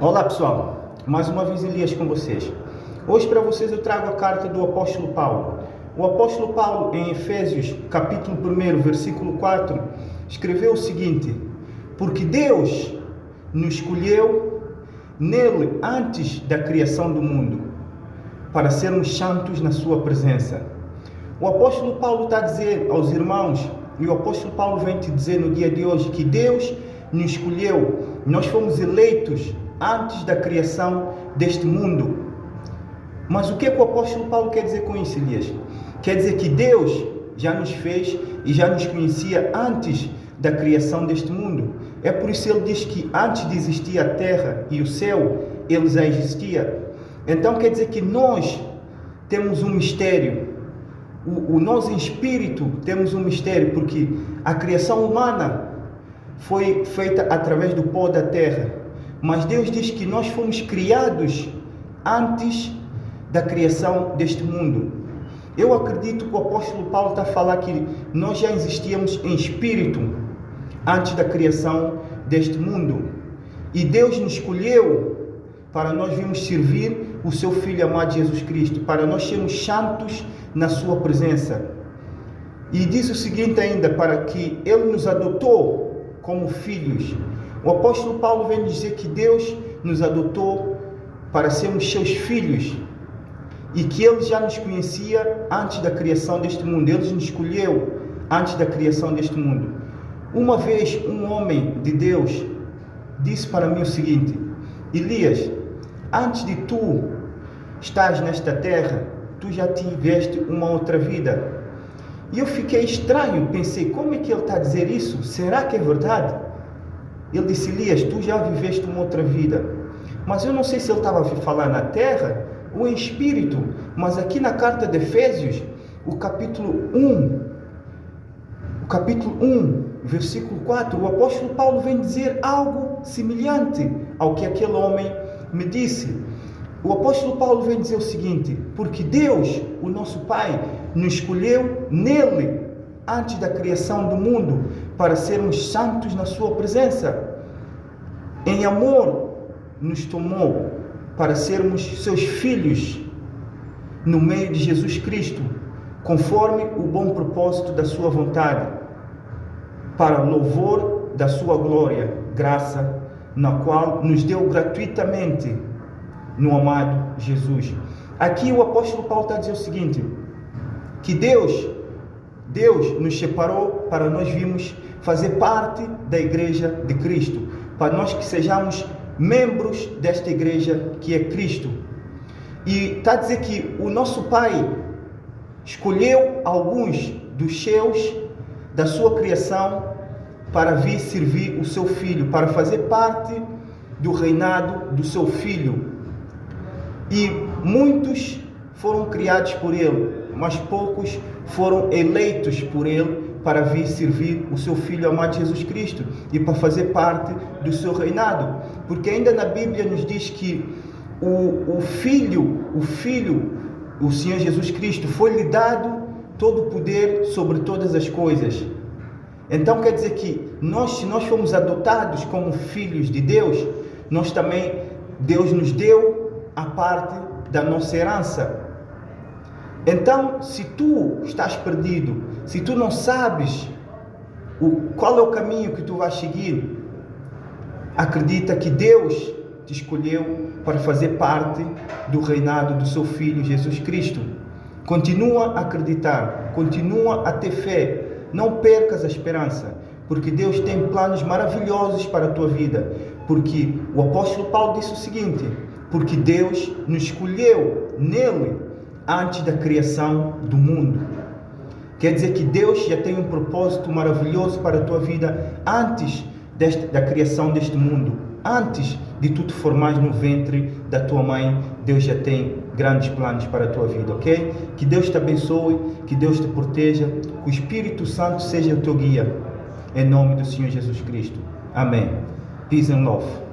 Olá pessoal, mais uma vez Elias com vocês. Hoje para vocês eu trago a carta do apóstolo Paulo. O apóstolo Paulo em Efésios capítulo 1, versículo 4, escreveu o seguinte: porque Deus nos escolheu nele antes da criação do mundo, para sermos santos na sua presença. O apóstolo Paulo está a dizer aos irmãos, e o apóstolo Paulo vem te dizer no dia de hoje, que Deus nos escolheu, nós fomos eleitos antes da criação deste mundo. Mas o que é que o apóstolo Paulo quer dizer com isso, Elias? Quer dizer que Deus já nos fez e já nos conhecia antes da criação deste mundo. É por isso que ele diz que antes de existir a terra e o céu, ele já existia. Então quer dizer que nós temos um mistério. Nós em espírito temos um mistério, porque a criação humana foi feita através do pó da terra. Mas Deus diz que nós fomos criados antes da criação deste mundo. Eu acredito que o apóstolo Paulo está a falar que nós já existíamos em espírito antes da criação deste mundo. E Deus nos escolheu para nós virmos servir o seu Filho amado Jesus Cristo, para nós sermos santos na sua presença. E diz o seguinte ainda, para que Ele nos adotou como filhos. O apóstolo Paulo vem dizer que Deus nos adotou para sermos seus filhos e que Ele já nos conhecia antes da criação deste mundo. Ele nos escolheu antes da criação deste mundo. Uma vez um homem de Deus disse para mim o seguinte: Elias, antes de tu estás nesta terra, tu já tiveste uma outra vida. E eu fiquei estranho, pensei, como é que ele está a dizer isso? Será que é verdade? Ele disse: Elias, tu já viveste uma outra vida. Mas eu não sei se ele estava a falar na terra ou em espírito. Mas aqui na carta de Efésios, o capítulo 1, versículo 4, o apóstolo Paulo vem dizer algo semelhante ao que aquele homem me disse. O apóstolo Paulo vem dizer o seguinte: porque Deus, o nosso Pai, nos escolheu nele antes da criação do mundo, para sermos santos na sua presença. Em amor nos tomou para sermos seus filhos no meio de Jesus Cristo, conforme o bom propósito da sua vontade, para louvor da sua glória, graça, na qual nos deu gratuitamente no amado Jesus. Aqui o apóstolo Paulo está a dizer o seguinte: que Deus nos separou para nós virmos fazer parte da igreja de Cristo, para nós que sejamos membros desta igreja que é Cristo. E está a dizer que o nosso Pai escolheu alguns dos seus, da sua criação, para vir servir o seu Filho, para fazer parte do reinado do seu Filho. E muitos foram criados por Ele, mas poucos foram eleitos por Ele para vir servir o seu Filho amado Jesus Cristo e para fazer parte do seu reinado. Porque ainda na Bíblia nos diz que o Filho, o Senhor Jesus Cristo, foi-lhe dado todo o poder sobre todas as coisas. Então quer dizer que se nós fomos adotados como filhos de Deus, nós também, Deus nos deu a parte da nossa herança. Então, se tu estás perdido, se tu não sabes qual é o caminho que tu vais seguir, acredita que Deus te escolheu para fazer parte do reinado do seu Filho Jesus Cristo. Continua a acreditar, continua a ter fé, não percas a esperança, porque Deus tem planos maravilhosos para a tua vida. Porque o apóstolo Paulo disse o seguinte: porque Deus nos escolheu nele antes da criação do mundo. Quer dizer que Deus já tem um propósito maravilhoso para a tua vida antes da criação deste mundo. Antes de tu te formares no ventre da tua mãe, Deus já tem grandes planos para a tua vida, ok? Que Deus te abençoe, que Deus te proteja, que o Espírito Santo seja o teu guia. Em nome do Senhor Jesus Cristo. Amém. Peace and love.